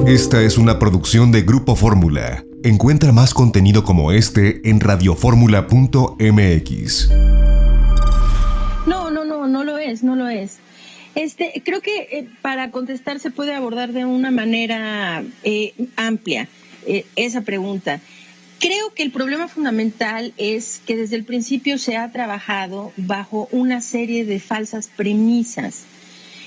Esta es una producción de Grupo Fórmula. Encuentra más contenido como este en radioformula.mx. No lo es, no lo es. Creo que para contestar se puede abordar de una manera amplia esa pregunta. Creo que el problema fundamental es que desde el principio se ha trabajado bajo una serie de falsas premisas.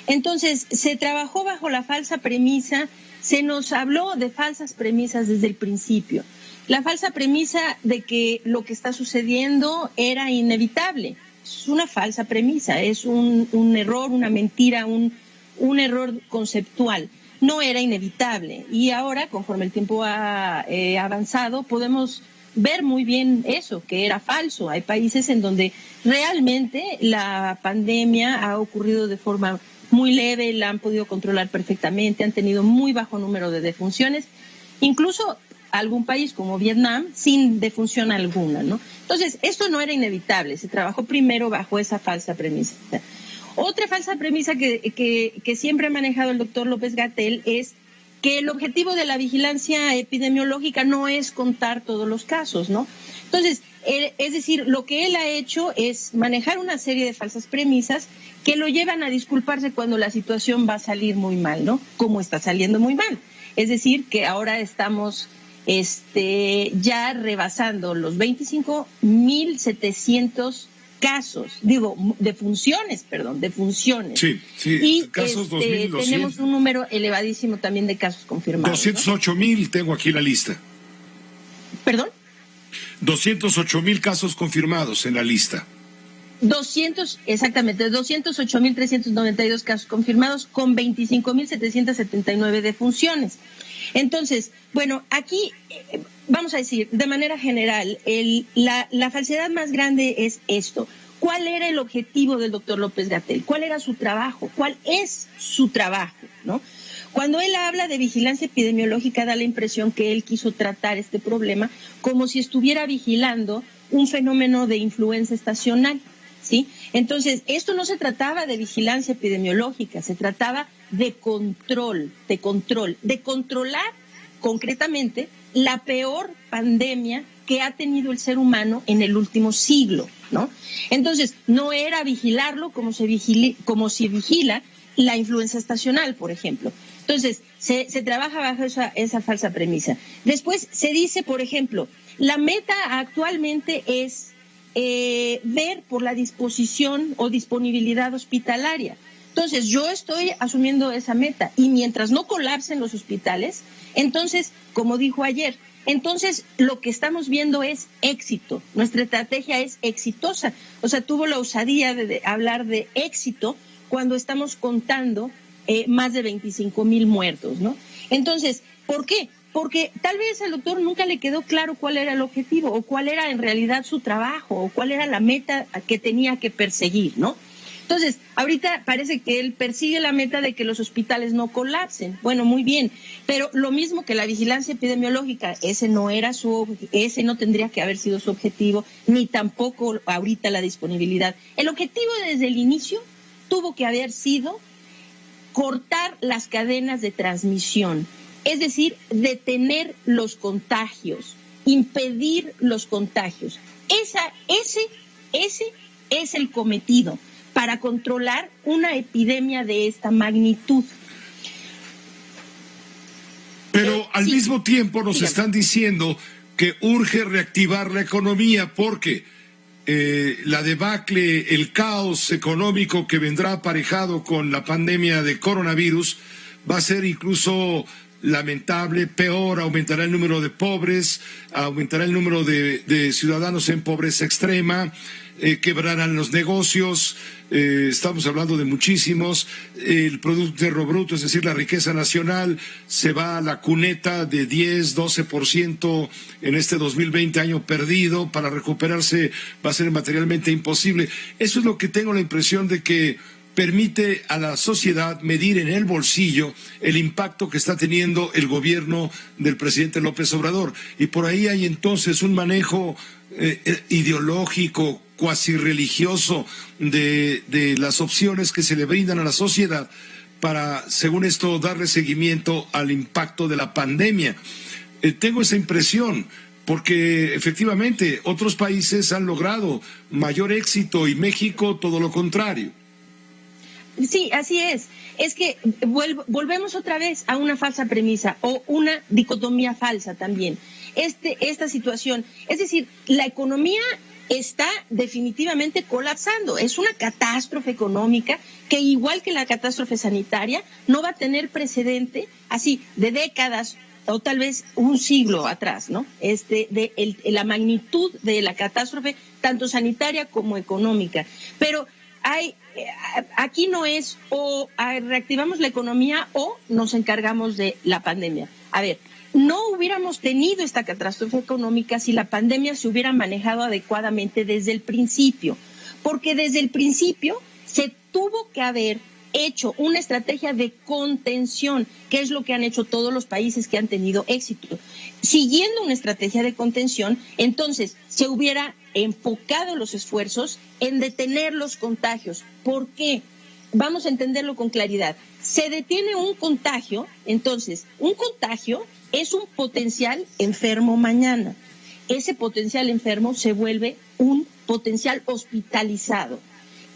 Entonces, se trabajó bajo la falsa premisa, se nos habló de falsas premisas desde el principio. La falsa premisa de que lo que está sucediendo era inevitable. Es una falsa premisa, es un error, una mentira, un error conceptual. No era inevitable. Y ahora, conforme el tiempo ha avanzado, podemos ver muy bien eso, que era falso. Hay países en donde realmente la pandemia ha ocurrido de forma muy leve, la han podido controlar perfectamente, han tenido muy bajo número de defunciones, incluso algún país como Vietnam sin defunción alguna, ¿no? Entonces, esto no era inevitable, se trabajó primero bajo esa falsa premisa. Otra falsa premisa que siempre ha manejado el doctor López-Gatell es que el objetivo de la vigilancia epidemiológica no es contar todos los casos, ¿no? Entonces, es decir, lo que él ha hecho es manejar una serie de falsas premisas que lo llevan a disculparse cuando la situación va a salir muy mal, ¿no? Como está saliendo muy mal. Es decir, que ahora estamos ya rebasando los 25.700 casos, defunciones. Sí, y casos 2.200. tenemos un número elevadísimo también de casos confirmados. 208,000, tengo aquí la lista. ¿Perdón? 208,000 casos confirmados en la lista. 208.392 casos confirmados con 25.779 defunciones. Entonces, bueno, aquí vamos a decir, de manera general, la falsedad más grande es esto. ¿Cuál era el objetivo del doctor López-Gatell? ¿Cuál era su trabajo? ¿Cuál es su trabajo? ¿No? Cuando él habla de vigilancia epidemiológica, da la impresión que él quiso tratar este problema como si estuviera vigilando un fenómeno de influenza estacional, ¿sí? Entonces, esto no se trataba de vigilancia epidemiológica, se trataba de control, de controlar concretamente la peor pandemia que ha tenido el ser humano en el último siglo, ¿no? Entonces, no era vigilarlo como se vigila la influenza estacional, por ejemplo. Entonces, se trabaja bajo esa falsa premisa. Después se dice, por ejemplo, la meta actualmente es ver por la disposición o disponibilidad hospitalaria. Entonces, yo estoy asumiendo esa meta y mientras no colapsen los hospitales, entonces, como dijo ayer, entonces lo que estamos viendo es éxito. Nuestra estrategia es exitosa. O sea, tuvo la osadía de hablar de éxito cuando estamos contando más de 25,000 muertos, ¿no? Entonces, ¿por qué? Porque tal vez al doctor nunca le quedó claro cuál era el objetivo o cuál era en realidad su trabajo o cuál era la meta que tenía que perseguir, ¿no? Entonces, ahorita parece que él persigue la meta de que los hospitales no colapsen. Bueno, muy bien, pero lo mismo que la vigilancia epidemiológica, ese no tendría que haber sido su objetivo, ni tampoco ahorita la disponibilidad. El objetivo desde el inicio tuvo que haber sido cortar las cadenas de transmisión, es decir, detener los contagios, impedir los contagios. Ese es el cometido para controlar una epidemia de esta magnitud. Pero al mismo tiempo nos están diciendo que urge reactivar la economía porque la debacle, el caos económico que vendrá aparejado con la pandemia de coronavirus va a ser incluso lamentable, peor, aumentará el número de pobres, aumentará el número de ciudadanos en pobreza extrema, quebrarán los negocios, estamos hablando de muchísimos, el Producto Interno Bruto, es decir, la riqueza nacional, se va a la cuneta de 10-12% en este 2020, año perdido, para recuperarse va a ser materialmente imposible. Eso es lo que tengo la impresión de que permite a la sociedad medir en el bolsillo el impacto que está teniendo el gobierno del presidente López Obrador. Y por ahí hay entonces un manejo ideológico, cuasi religioso de las opciones que se le brindan a la sociedad para, según esto, darle seguimiento al impacto de la pandemia. Tengo esa impresión, porque efectivamente otros países han logrado mayor éxito y México todo lo contrario. Sí, así es. Es que volvemos otra vez a una falsa premisa o una dicotomía falsa también. Esta situación, es decir, la economía está definitivamente colapsando. Es una catástrofe económica que, igual que la catástrofe sanitaria, no va a tener precedente así de décadas o tal vez un siglo atrás, ¿no? La magnitud de la catástrofe, tanto sanitaria como económica. Pero aquí no es o reactivamos la economía o nos encargamos de la pandemia. A ver, no hubiéramos tenido esta catástrofe económica si la pandemia se hubiera manejado adecuadamente desde el principio, porque desde el principio se tuvo que haber hecho una estrategia de contención, que es lo que han hecho todos los países que han tenido éxito. Siguiendo una estrategia de contención, entonces se hubiera enfocado los esfuerzos en detener los contagios. ¿Por qué? Vamos a entenderlo con claridad. Se detiene un contagio, entonces un contagio es un potencial enfermo mañana. Ese potencial enfermo se vuelve un potencial hospitalizado,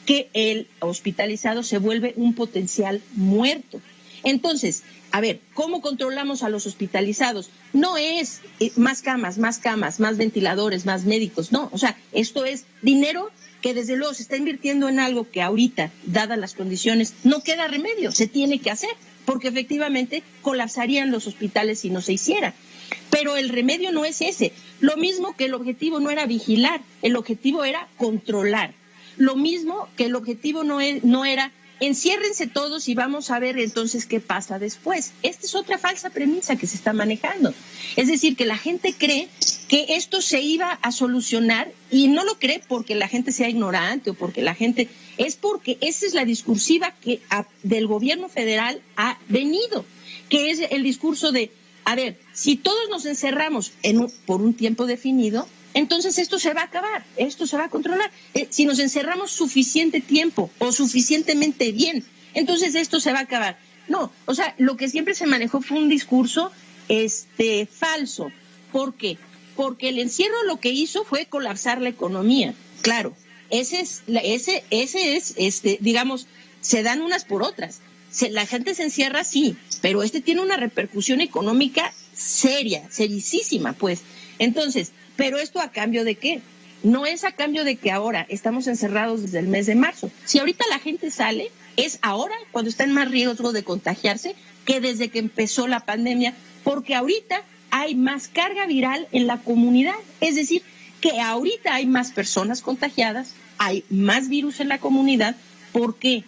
que el hospitalizado se vuelve un potencial muerto. Entonces, a ver, ¿cómo controlamos a los hospitalizados? No es más camas, más ventiladores, más médicos, no. O sea, esto es dinero que desde luego se está invirtiendo en algo que ahorita, dadas las condiciones, no queda remedio, se tiene que hacer, porque efectivamente colapsarían los hospitales si no se hiciera. Pero el remedio no es ese. Lo mismo que el objetivo no era vigilar, el objetivo era controlar. Lo mismo que el objetivo no era enciérrense todos y vamos a ver entonces qué pasa después. Esta es otra falsa premisa que se está manejando. Es decir, que la gente cree que esto se iba a solucionar y no lo cree porque la gente sea ignorante o porque la gente... Es porque esa es la discursiva que del gobierno federal ha venido, que es el discurso de, a ver, si todos nos encerramos por un tiempo definido, entonces esto se va a acabar, esto se va a controlar. Si nos encerramos suficiente tiempo o suficientemente bien, entonces esto se va a acabar. No, o sea, lo que siempre se manejó fue un discurso falso. ¿Por qué? Porque el encierro lo que hizo fue colapsar la economía. Claro, digamos, se dan unas por otras. La gente se encierra, sí, pero tiene una repercusión económica seria, sericísima, pues. Entonces, ¿pero esto a cambio de qué? No es a cambio de que ahora estamos encerrados desde el mes de marzo. Si ahorita la gente sale, es ahora cuando está en más riesgo de contagiarse que desde que empezó la pandemia, porque ahorita hay más carga viral en la comunidad. Es decir, que ahorita hay más personas contagiadas, hay más virus en la comunidad. ¿Por qué?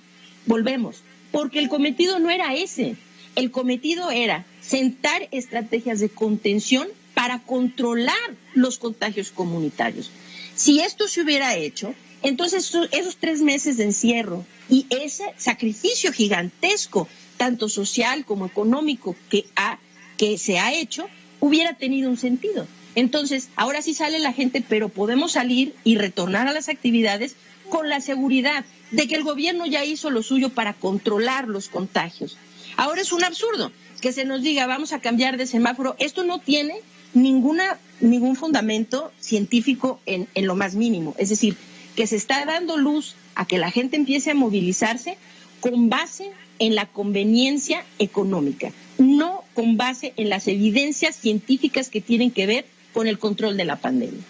Volvemos. Porque el cometido no era ese. El cometido era sentar estrategias de contención para controlar los contagios comunitarios. Si esto se hubiera hecho, entonces esos 3 meses de encierro y ese sacrificio gigantesco, tanto social como económico, que se ha hecho, hubiera tenido un sentido. Entonces, ahora sí sale la gente, pero podemos salir y retornar a las actividades con la seguridad de que el gobierno ya hizo lo suyo para controlar los contagios. Ahora es un absurdo que se nos diga, vamos a cambiar de semáforo. Esto no tiene ningún fundamento científico en lo más mínimo. Es decir, que se está dando luz a que la gente empiece a movilizarse con base en la conveniencia económica, no con base en las evidencias científicas que tienen que ver con el control de la pandemia.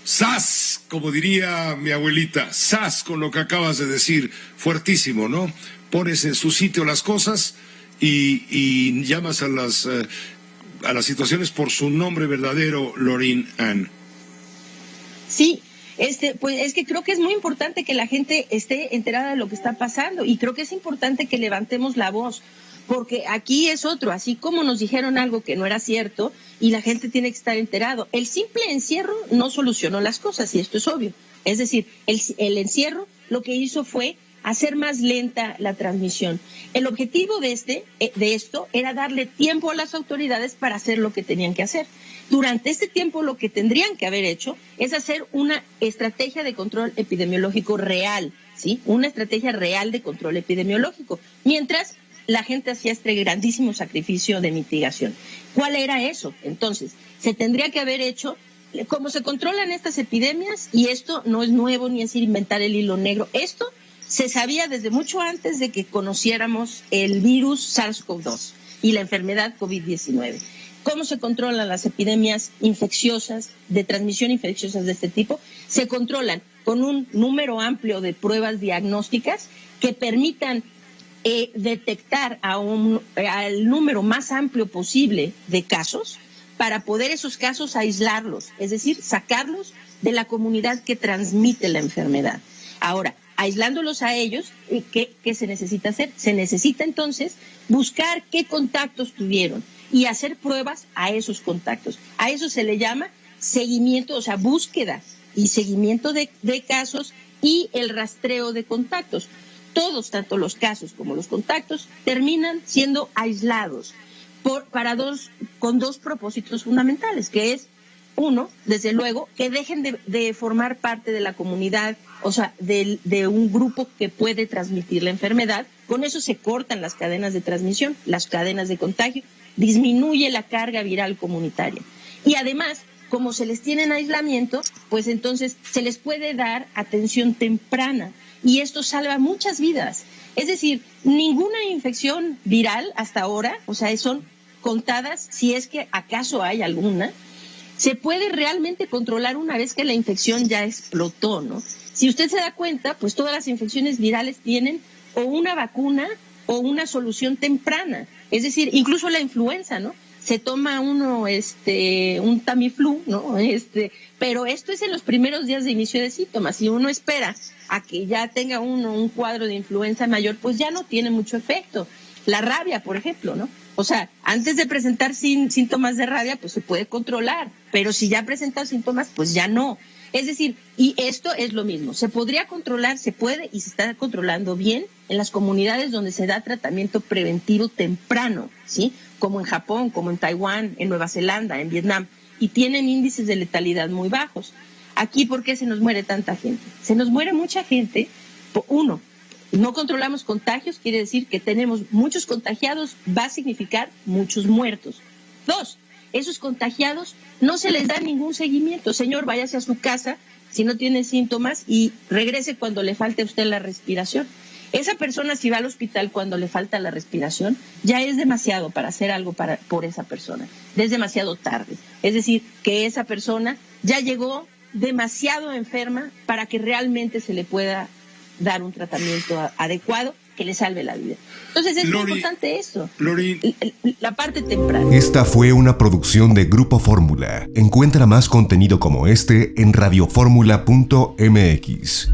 ¡Sas! Como diría mi abuelita, ¡sas! Con lo que acabas de decir, fuertísimo, ¿no? Pones en su sitio las cosas y llamas a las situaciones por su nombre verdadero, Laureen Ann. Sí, pues es que creo que es muy importante que la gente esté enterada de lo que está pasando y creo que es importante que levantemos la voz, porque aquí es otro, así como nos dijeron algo que no era cierto y la gente tiene que estar enterado. El simple encierro no solucionó las cosas y esto es obvio. Es decir, el encierro lo que hizo fue hacer más lenta la transmisión. El objetivo de esto era darle tiempo a las autoridades para hacer lo que tenían que hacer. Durante este tiempo lo que tendrían que haber hecho es hacer una estrategia de control epidemiológico real, ¿sí? Una estrategia real de control epidemiológico, mientras la gente hacía este grandísimo sacrificio de mitigación. ¿Cuál era eso? Entonces, se tendría que haber hecho, como se controlan estas epidemias, y esto no es nuevo ni es inventar el hilo negro, esto se sabía desde mucho antes de que conociéramos el virus SARS-CoV-2 y la enfermedad COVID-19. ¿Cómo se controlan las epidemias infecciosas, de transmisión infecciosa de este tipo? Se controlan con un número amplio de pruebas diagnósticas que permitan detectar al número más amplio posible de casos para poder esos casos aislarlos, es decir, sacarlos de la comunidad que transmite la enfermedad. Ahora, aislándolos a ellos, ¿qué se necesita hacer? Se necesita entonces buscar qué contactos tuvieron y hacer pruebas a esos contactos. A eso se le llama seguimiento, o sea, búsqueda y seguimiento de casos y el rastreo de contactos. Todos, tanto los casos como los contactos, terminan siendo aislados con dos propósitos fundamentales, que es, uno, desde luego, que dejen de formar parte de la comunidad, o sea, de un grupo que puede transmitir la enfermedad. Con eso se cortan las cadenas de transmisión, las cadenas de contagio, disminuye la carga viral comunitaria. Y además, como se les tiene en aislamiento, pues entonces se les puede dar atención temprana y esto salva muchas vidas. Es decir, ninguna infección viral hasta ahora, o sea, son contadas, si es que acaso hay alguna, se puede realmente controlar una vez que la infección ya explotó, ¿no? Si usted se da cuenta, pues todas las infecciones virales tienen o una vacuna o una solución temprana. Es decir, incluso la influenza, ¿no? Se toma uno un Tamiflu, ¿no? Pero esto es en los primeros días de inicio de síntomas. Si uno espera a que ya tenga uno un cuadro de influenza mayor, pues ya no tiene mucho efecto. La rabia, por ejemplo, ¿no? O sea, antes de presentar síntomas de rabia, pues se puede controlar, pero si ya presenta síntomas, pues ya no. Es decir, y esto es lo mismo, se podría controlar, se puede y se está controlando bien en las comunidades donde se da tratamiento preventivo temprano, ¿sí? Como en Japón, como en Taiwán, en Nueva Zelanda, en Vietnam, y tienen índices de letalidad muy bajos. Aquí, ¿por qué se nos muere tanta gente? Se nos muere mucha gente, uno, no controlamos contagios, quiere decir que tenemos muchos contagiados, va a significar muchos muertos. Dos, esos contagiados no se les da ningún seguimiento. Señor, váyase a su casa si no tiene síntomas y regrese cuando le falte a usted la respiración. Esa persona, si va al hospital cuando le falta la respiración, ya es demasiado para hacer algo por esa persona. Es demasiado tarde. Es decir, que esa persona ya llegó demasiado enferma para que realmente se le pueda dar un tratamiento adecuado que le salve la vida. Entonces es muy importante eso, la parte temprana. Esta fue una producción de Grupo Fórmula. Encuentra más contenido como este en radioformula.mx.